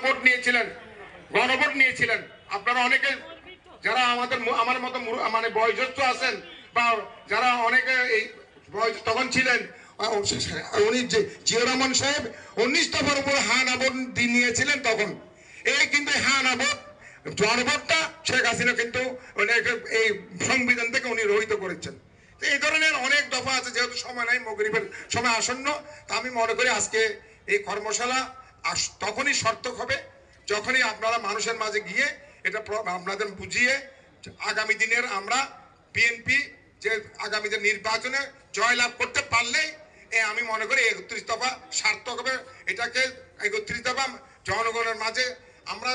Vote নিয়েছিলেন, গণভোট নিয়েছিলেন। আপনারা অনেকে যারা আমার মতো মানে বয়োজ্যেষ্ঠ আছেন বা যারা অনেকে এই তখন ছিলেন, উনি জিয়া রহমান সাহেব 19 দফার উপর হা না ভোট নিয়েছিলেন তখন। এই কিন্তু হা না ভোট জনভোটটা শেখ হাসিনা কিন্তু এই সংবিধান থেকে উনি রহিত করেছেন। এই ধরনের অনেক দফা আছে, যেহেতু সময় নাই, মাগরিবের সময় আসন্ন, তা আমি মনে করি আজকে এই কর্মশালা তখনই সার্থক হবে যখনই আপনারা মানুষের মাঝে গিয়ে এটা আপনাদের বুঝিয়ে আগামী দিনের আমরা বিএনপি যে আগামী দিন নির্বাচনে জয়লাভ করতে পারলেই আমি মনে করি 31 দফা সার্থক হবে। এটাকে 31 দফা জনগণের মাঝে আমরা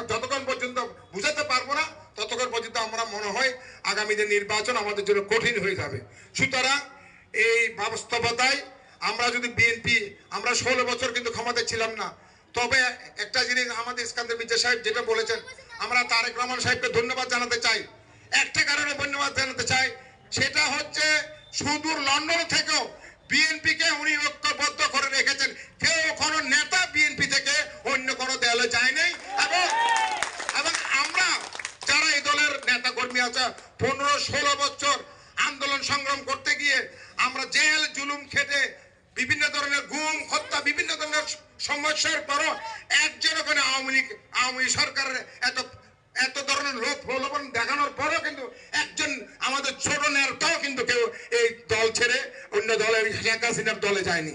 যতক্ষণ পর্যন্ত বুঝাতে পারবো না ততক্ষণ পর্যন্ত আমরা মনে হয় আগামী দিন নির্বাচন আমাদের জন্য কঠিন হয়ে যাবে। সুতরাং এই বাস্তবতায় আমরা যদি বিএনপি আমরা 16 বছর কিন্তু ক্ষমতায় ছিলাম না, তবে একটা জিনিস আমাদের ইস্কান্দার মির্জা সাহেব যেটা বলেছেন, আমরা তারেক রহমান সাহেবকে ধন্যবাদ জানাতে চাই। একটা কারণে ধন্যবাদ জানাতে চাই, সেটা হচ্ছে সুদূর লন্ডন থেকেও বিএনপিকে উনি ঐক্যবদ্ধ করে রেখেছেন। কেউ কোনো নেতা বিএনপি থেকে অন্য কোনো দলে যায় নাই। এবং আমরা যারা এই দলের নেতা কর্মী আছে 15-16 বছর আন্দোলন সংগ্রাম করতে গিয়ে আমরা জেল জুলুম খেটে বিভিন্ন ধরনের গুম হত্যা বিভিন্ন ধরনের সমস্যার পরও একজন ওখানে আওয়ামী সরকারের এত ধরনের লোক প্রলোভন দেখানোর পরও কিন্তু একজন আমাদের ছোট নেতাও কিন্তু কেউ এই দল ছেড়ে অন্য দলের শেখ হাসিনার দলে যায়নি।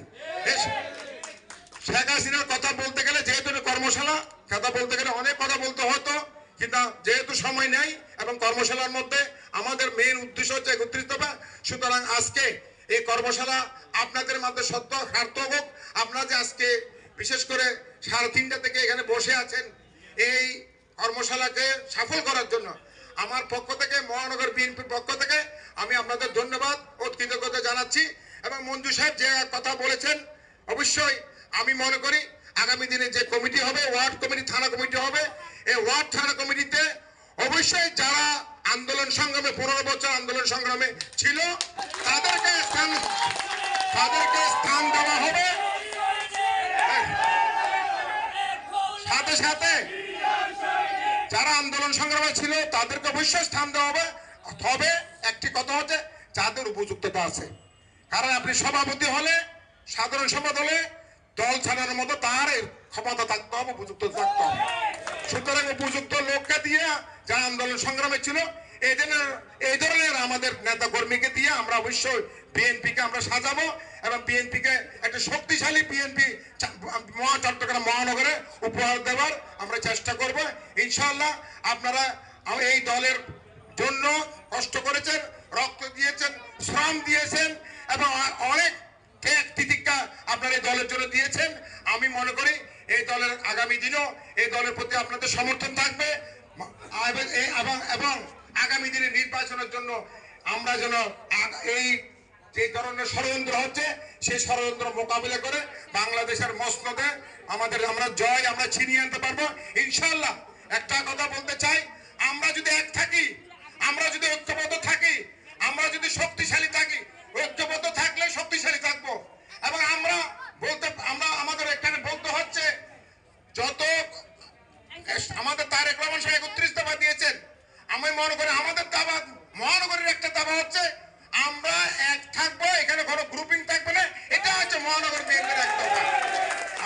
শেখ হাসিনার কথা বলতে গেলে যেহেতু কর্মশালা কথা বলতে গেলে অনেক কথা বলতে হতো, কিন্তু যেহেতু সময় নেই এবং কর্মশালার মধ্যে আমাদের মেইন উদ্দেশ্য হচ্ছে 31 দফা। সুতরাং আজকে এই কর্মশালা আপনাদের মধ্যে সত্য সার্থক হোক। আপনারা যে আজকে বিশেষ করে 3:30 থেকে এখানে বসে আছেন এই কর্মশালাকে সফল করার জন্য আমার পক্ষ থেকে, মহানগর বিএনপির পক্ষ থেকে আমি আপনাদের ধন্যবাদ ও কৃতজ্ঞতা জানাচ্ছি। এবং মঞ্জু সাহেব যে কথা বলেছেন, অবশ্যই আমি মনে করি আগামী দিনে যে কমিটি হবে, ওয়ার্ড কমিটি, থানা কমিটি হবে, এই ওয়ার্ড থানা কমিটিতে অবশ্যই যারা আন্দোলন সংগ্রামে 15 বছর আন্দোলন সংগ্রামে ছিল তাদেরকে স্থান দেওয়া হবে। সাথে সাথে যারা আন্দোলন সংগ্রামে ছিল তাদেরকে অবশ্যই স্থান দেওয়া হবে। তবে একটি কথা হচ্ছে যাদের উপযুক্ততা আছে, কারণ আপনি সভাপতি হলে, সাধারণ সম্পাদক হলে দল ছাড়ানোর মতো তার ক্ষমতা থাকতে হবে, উপযুক্ত থাকতে হবে। সুতরাং উপযুক্ত লোককে দিয়ে যারা আন্দোলন সংগ্রামে ছিল এই ধরনের আমাদের নেতা কর্মীকে দিয়ে আমরা অবশ্যই বিএনপিকে আমরা সাজাবো এবং বিএনপিকে একটা শক্তিশালী বিএনপি চট্টগ্রাম মহানগরে উপহার দেওয়ার আমরা চেষ্টা করব ইনশাআল্লাহ। আপনারা এই দলের জন্য কষ্ট করেছেন, রক্ত দিয়েছেন, শ্রম দিয়েছেন এবং অনেক ত্যাগ তিতিক্ষা আপনারা এই দলের জন্য দিয়েছেন। আমি মনে করি এই দলের আগামী দিনও এই দলের প্রতি আপনাদের সমর্থন থাকবে এবং আগামী দিনে নির্বাচনের জন্য আমরা যেন এই যে ধরনের ষড়যন্ত্র হচ্ছে সেই ষড়যন্ত্র মোকাবিলা করে বাংলাদেশের মসনদে আমরা জয় আমরা ছিনিয়ে আনতে পারবো ইনশাআল্লাহ। একটা কথা বলতে চাই, আমরা যদি এক থাকি, আমরা যদি ঐক্যবদ্ধ থাকি, আমরা যদি শক্তিশালী থাকি, ঐক্যবদ্ধ থাকলে শক্তিশালী থাকবো। এবং আমরা আমাদের এখানে বলতে হচ্ছে যত আমাদের তারেক রহমান সাহেব 31 দফা দিয়েছেন, আমি মনে করি আমাদের দাবা মহানগরের একটা দাবা হচ্ছে আমরা এক থাকবো, এখানে কোনো গ্রুপিং থাকবে না। এটা হচ্ছে মহানগর বিএনপির এক দফা।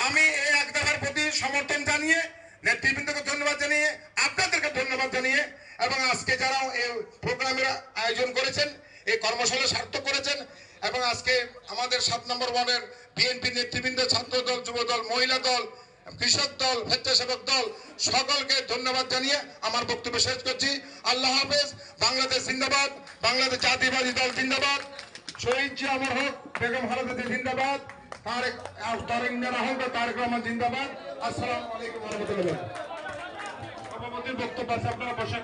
আমি এই এক দফার প্রতি সমর্থন জানিয়ে নেতৃবৃন্দকে ধন্যবাদ জানিয়ে আপনাদেরকে ধন্যবাদ জানিয়ে এবং আজকে যারা এই প্রোগ্রামের আয়োজন করেছেন, এই কর্মশালা সার্থক করেছেন এবং আজকে আমাদের 7 নম্বর ওয়ার্ডের বিএনপি নেতৃবৃন্দ, ছাত্র দল, যুব দল, মহিলা দল, কৃষক দল, স্বেচ্ছাসেবক দল সকলকে ধন্যবাদ জানিয়ে আমার বক্তব্য শেষ করছি। আল্লাহ হাফেজ। বাংলাদেশ জিন্দাবাদ, বাংলাদেশ জাতীয়বাদী দল জিন্দাবাদ, শহীদ জিয়া অমর হোক, বেগম খালেদা জিন্দাবাদ, তারেক রহমান জিন্দাবাদ। আসসালামু আলাইকুম ওয়া রাহমাতুল্লাহ। সভাপতির বক্তব্য আছে, আপনারা বসেন।